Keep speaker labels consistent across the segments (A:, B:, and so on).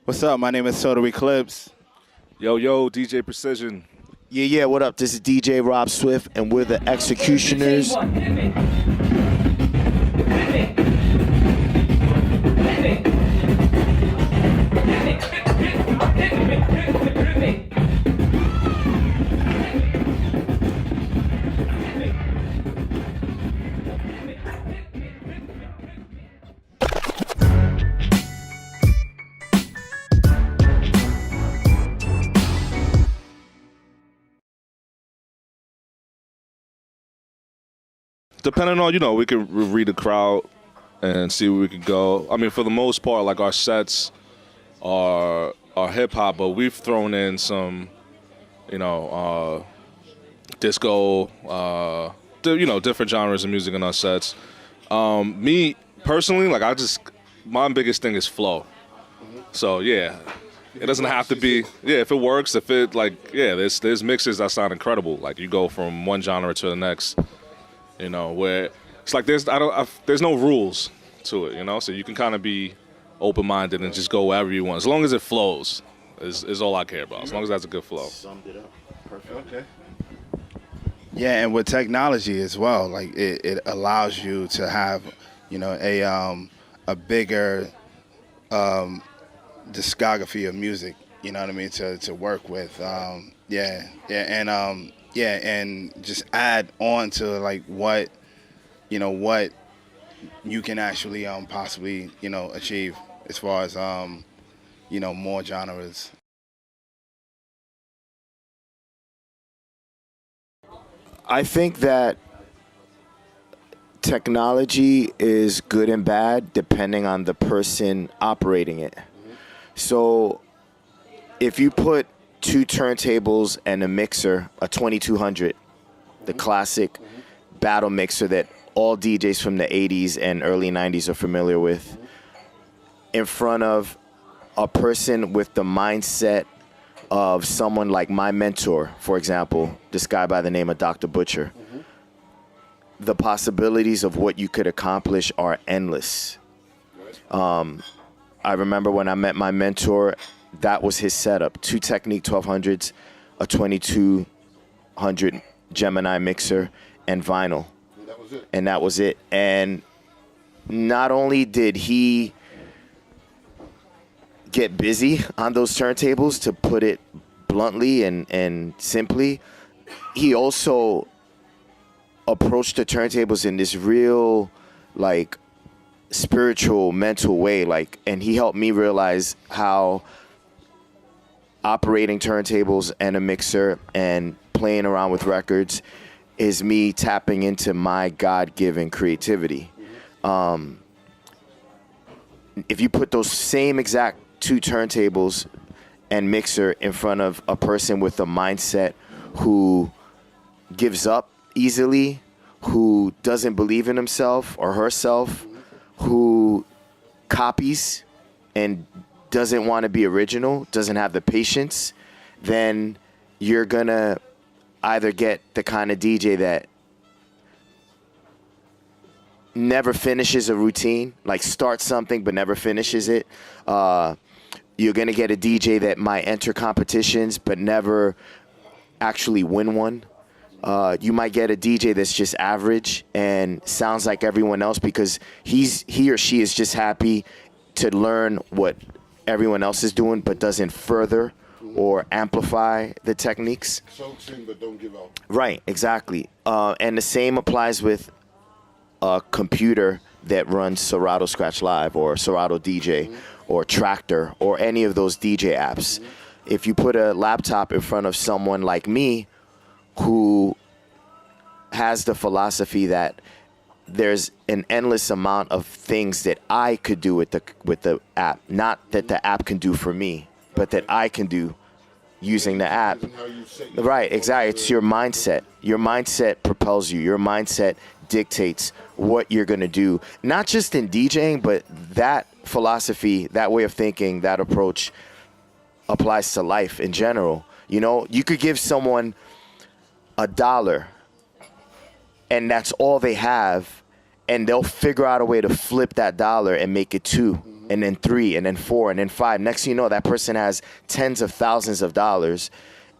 A: What's up? My name is Total Eclipse.
B: Yo, DJ Precision.
C: Yeah, what up? This is DJ Rob Swift, and we're the X-Ecutioners.
B: Depending on, we can read the crowd and see where we can go. I mean, for the most part, like our sets are hip hop, but we've thrown in some, disco, different genres of music in our sets. Me personally, my biggest thing is flow. So yeah, it doesn't have to be. Yeah, if it works, there's mixes that sound incredible. Like you go from one genre to the next. Where it's like there's no rules to it, so you can kind of be open-minded and just go wherever you want. As long as it flows is all I care about. As long as that's a good flow.
C: Summed it up. Perfect.
B: Okay.
A: Yeah, and with technology as well, like it allows you to have, a bigger discography of music. You know what I mean? To work with. And just add on to like what you can actually possibly achieve as far as more genres.
C: I think that technology is good and bad depending on the person operating it. So if you put two turntables and a mixer, a 2200, the classic battle mixer that all DJs from the 80s and early 90s are familiar with, in front of a person with the mindset of someone like my mentor, for example, this guy by the name of Dr. Butcher, the possibilities of what you could accomplish are endless. I remember when I met my mentor, that was his setup. Two Technique 1200s, a 2200 Gemini mixer, and vinyl. That was it. And not only did he get busy on those turntables, to put it bluntly and simply, he also approached the turntables in this real, spiritual, mental way. And he helped me realize how operating turntables and a mixer and playing around with records is me tapping into my God-given creativity. If you put those same exact two turntables and mixer in front of a person with a mindset who gives up easily, who doesn't believe in himself or herself, who copies and doesn't want to be original, doesn't have the patience, then you're going to either get the kind of DJ that never finishes a routine, like starts something but never finishes it. You're going to get a DJ that might enter competitions but never actually win one. You might get a DJ that's just average and sounds like everyone else because he or she is just happy to learn what everyone else is doing, but doesn't further or amplify the techniques.
D: Soaks in, but don't give out.
C: Right, exactly. And the same applies with a computer that runs Serato Scratch Live or Serato DJ or Tractor or any of those DJ apps. If you put a laptop in front of someone like me who has the philosophy that there's an endless amount of things that I could do with the app. Not that the app can do for me, but that I can do using the app. Right, exactly. It's your mindset. Your mindset propels you. Your mindset dictates what you're going to do. Not just in DJing, but that philosophy, that way of thinking, that approach applies to life in general. You could give someone $1 and that's all they have, and they'll figure out a way to flip that dollar and make it $2 and then 3, and then 4, and then 5. Next thing you know, that person has tens of thousands of dollars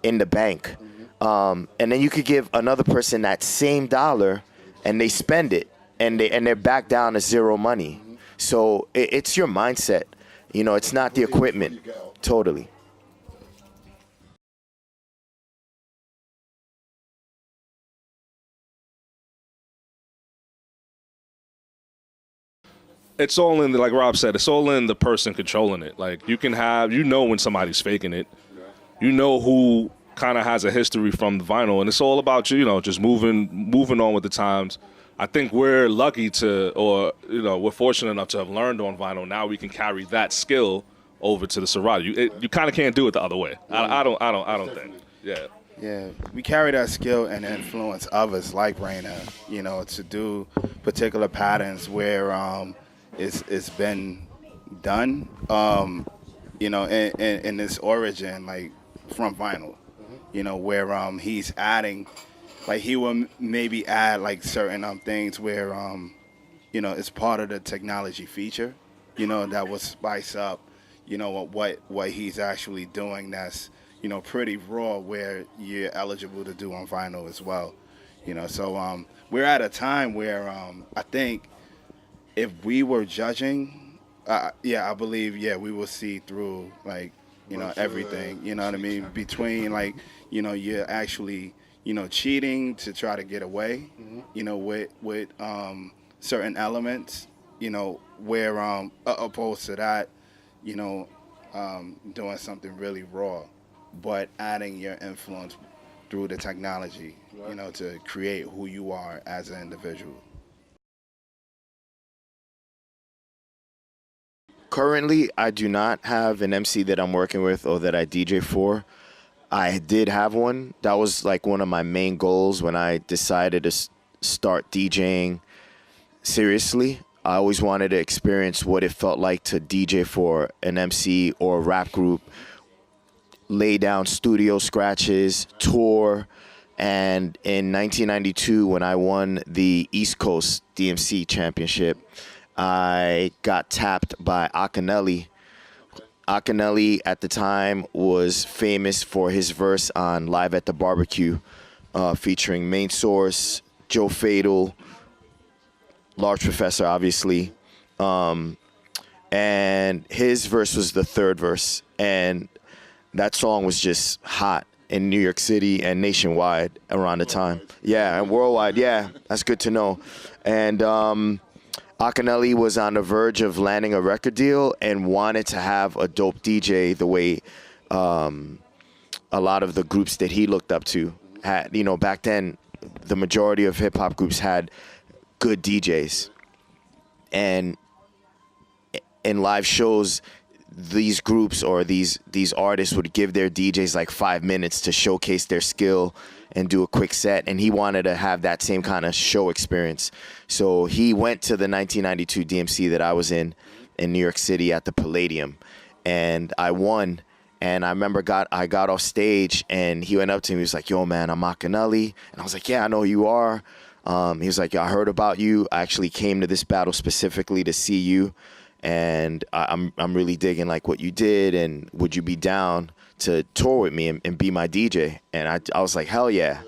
C: in the bank. And then you could give another person that same dollar, and they spend it, and they're back down to zero money. So it's your mindset. You know, it's not the equipment. Totally.
B: It's all in, like Rob said, it's all in the person controlling it. Like, you can have, you know when somebody's faking it. You know who kind of has a history from the vinyl, and it's all about you know, just moving on with the times. I think we're lucky to, or you know, we're fortunate enough to have learned on vinyl. Now we can carry that skill over to the Serato. You kind of can't do it the other way. I don't think. Yeah.
A: Yeah, we carry that skill and influence others like Raina, you know, to do particular patterns where it's been done, you know, in this origin, like from vinyl, you know, where he's adding, like he will maybe add like certain things where, you know, it's part of the technology feature, you know, that will spice up, you know, what he's actually doing that's, you know, pretty raw where you're eligible to do on vinyl as well, you know. So we're at a time where I think if we were judging, I believe, we will see through, like, you know, everything, you know what I mean, between, like, you know, you're actually, you know, cheating to try to get away, you know, with certain elements, you know, where opposed to that, you know, doing something really raw, but adding your influence through the technology, you know, to create who you are as an individual.
C: Currently, I do not have an MC that I'm working with or that I DJ for. I did have one. That was like one of my main goals when I decided to start DJing seriously. I always wanted to experience what it felt like to DJ for an MC or a rap group, lay down studio scratches, tour. And in 1992, when I won the East Coast DMC Championship, I got tapped by Aightgenossen. Aightgenossen at the time was famous for his verse on Live at the Barbecue, featuring Main Source, Joe Fatal, Large Professor, obviously. And his verse was the third verse. And that song was just hot in New York City and nationwide around the time. Yeah, and worldwide. Yeah, that's good to know. And Aightgenossen was on the verge of landing a record deal and wanted to have a dope DJ the way a lot of the groups that he looked up to had. You know, back then, the majority of hip-hop groups had good DJs. And in live shows, these groups or these artists would give their DJs like 5 minutes to showcase their skill and do a quick set, and he wanted to have that same kind of show experience. So he went to the 1992 DMC that I was in New York City at the Palladium, and I won. And I remember I got off stage, and he went up to me. He was like, "Yo, man, I'm Aightgenossen," and I was like, "Yeah, I know who you are." He was like, "I heard about you. I actually came to this battle specifically to see you, and I'm really digging like what you did, and would you be down to tour with me and be my DJ?" And I was like, "Hell yeah.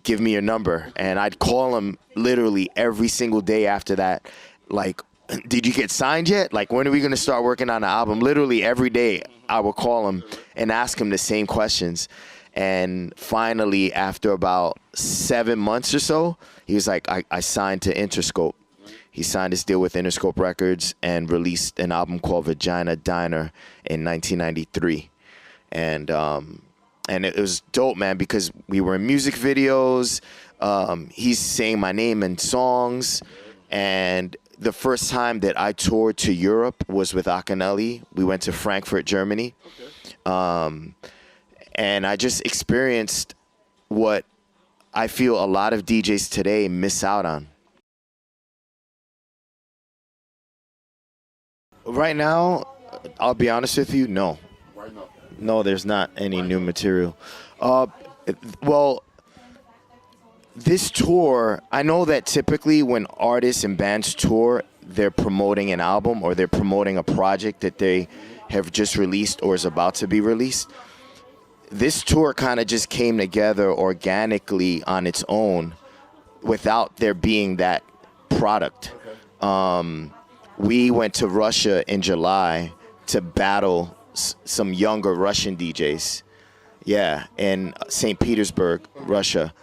C: Give me your number." And I'd call him literally every single day after that, like, "Did you get signed yet? Like, when are we going to start working on the album?" Literally every day I would call him and ask him the same questions. And finally, after about 7 months or so, he was like, I signed to Interscope. He signed his deal with Interscope Records and released an album called Vagina Diner in 1993. And it was dope, man, because we were in music videos. He's saying my name in songs. And the first time that I toured to Europe was with Aightgenossen. We went to Frankfurt, Germany. Okay. And I just experienced what I feel a lot of DJs today miss out on. Right now, I'll be honest with you, no.
D: Right now.
C: No, there's not any new material. Well, this tour, I know that typically when artists and bands tour, they're promoting an album or they're promoting a project that they have just released or is about to be released. This tour kind of just came together organically on its own without there being that product. We went to Russia in July to battle some younger Russian DJs. Yeah, in St. Petersburg, Russia.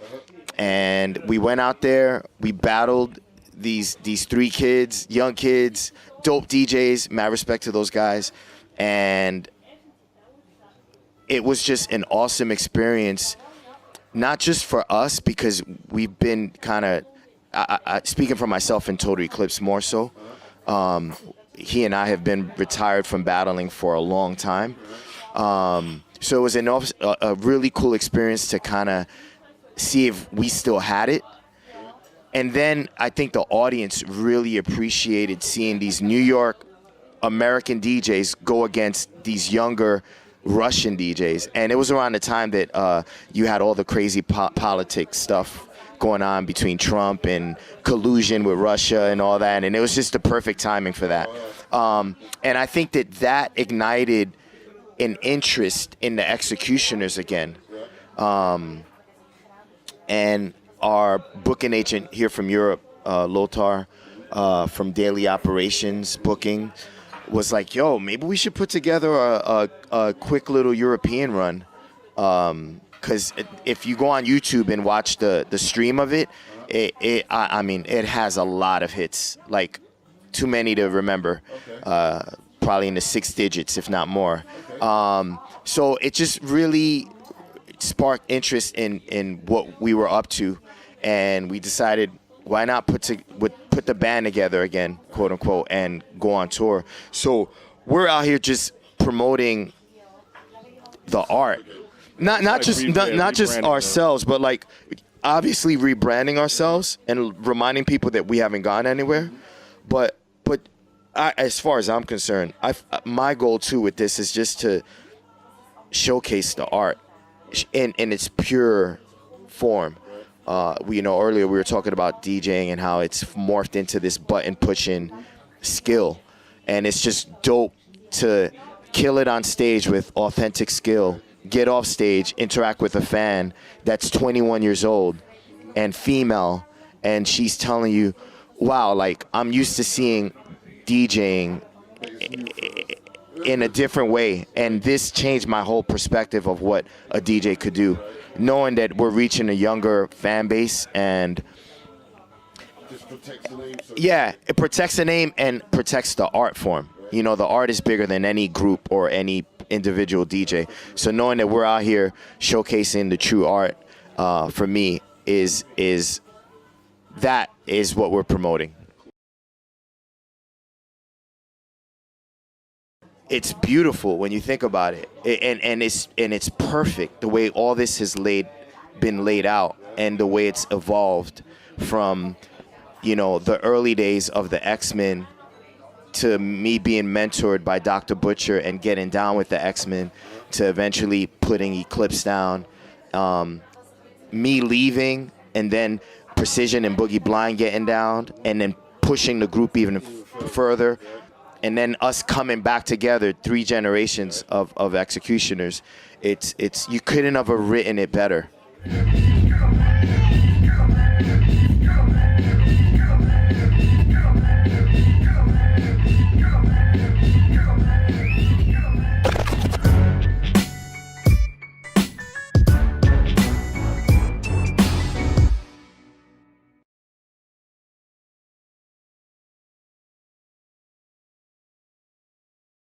C: And we went out there, we battled these 3 kids, young kids, dope DJs, mad respect to those guys. And it was just an awesome experience, not just for us, because we've been kind of, speaking for myself and Total Eclipse more so, he and I have been retired from battling for a long time. So it was a really cool experience to kind of see if we still had it. And then I think the audience really appreciated seeing these New York American DJs go against these younger Russian DJs. And it was around the time that you had all the crazy politics stuff going on between Trump and collusion with Russia and all that. And it was just the perfect timing for that. And I think that ignited an interest in the X-Ecutioners again. And our booking agent here from Europe, Lothar, from Daily Operations Booking, was like, yo, maybe we should put together a quick little European run. Because if you go on YouTube and watch the stream of it, I mean, it has a lot of hits, like too many to remember, probably in the 6 digits, if not more. So it just really sparked interest in what we were up to, and we decided, why not put the band together again, quote unquote, and go on tour. So we're out here just promoting the art, not just ourselves, but like obviously rebranding ourselves and reminding people that we haven't gone anywhere. But as far as I'm concerned, my goal too with this is just to showcase the art in its pure form. Earlier we were talking about DJing and how it's morphed into this button pushing skill, and it's just dope to kill it on stage with authentic skill, get off stage, interact with a fan that's 21 years old and female, and she's telling you, wow, like I'm used to seeing DJing in a different way, and this changed my whole perspective of what a DJ could do, knowing that we're reaching a younger fan base. And yeah, it protects the name and protects the art form. You know, the art is bigger than any group or any individual DJ. So knowing that we're out here showcasing the true art, for me, is what we're promoting. It's beautiful when you think about it, and it's perfect the way all this has been laid out, and the way it's evolved from, the early days of the X-Men to me being mentored by Dr. Butcher and getting down with the X-Men, to eventually putting Eclipse down, me leaving, and then Precision and Boogie Blind getting down, and then pushing the group even further. And then us coming back together, 3 generations of X-Ecutioners. It's you couldn't have written it better.